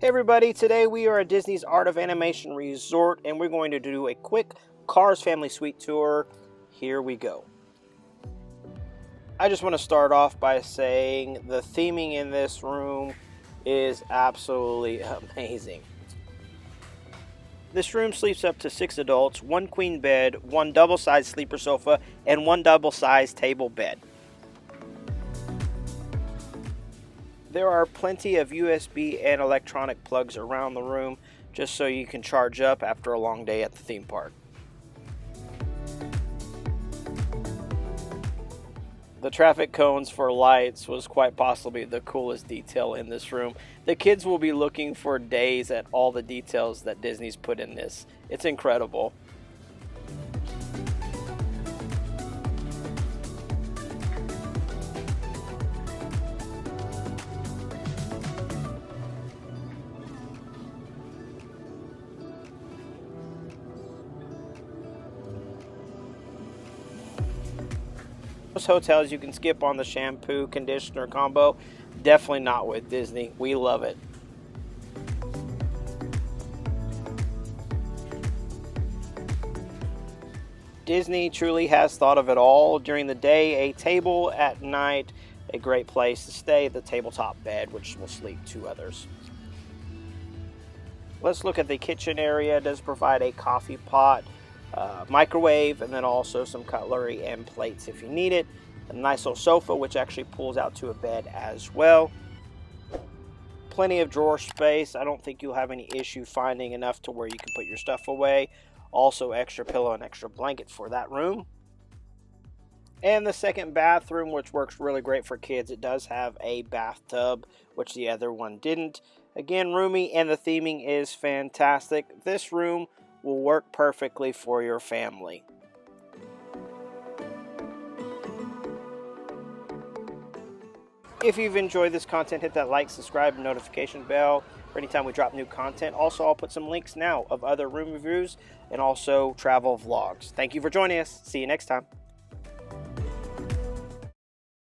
Hey everybody, today we are at Disney's Art of Animation Resort and we're going to do a quick Cars Family Suite tour. Here we go. I just want to start off by saying the theming in this room is absolutely amazing. This room sleeps up to 6 adults, 1 queen bed, 1 double-sized sleeper sofa, and 1 double-sized table bed. There are plenty of USB and electronic plugs around the room just so you can charge up after a long day at the theme park. The traffic cones for lights was quite possibly the coolest detail in this room. The kids will be looking for days at all the details that Disney's put in this. It's incredible. Most hotels you can skip on the shampoo conditioner combo. Definitely not with Disney. We love it. Disney truly has thought of it all. During the day, a table; at night, a great place to stay, the tabletop bed, which will sleep 2 others. Let's look at the kitchen area. It does provide a coffee pot, microwave, and then also some cutlery and plates if you need it. A nice little sofa, which actually pulls out to a bed as well. Plenty of drawer space. I don't think you'll have any issue finding enough to where you can put your stuff away. Also extra pillow and extra blanket for that room. And the second bathroom, which works really great for kids, it does have a bathtub, which the other one didn't. Again, roomy, and the theming is fantastic. This room will work perfectly for your family. If you've enjoyed this content, hit that like, subscribe, and notification bell for anytime we drop new content. Also, I'll put some links now of other room reviews and also travel vlogs. Thank you for joining us. See you next time.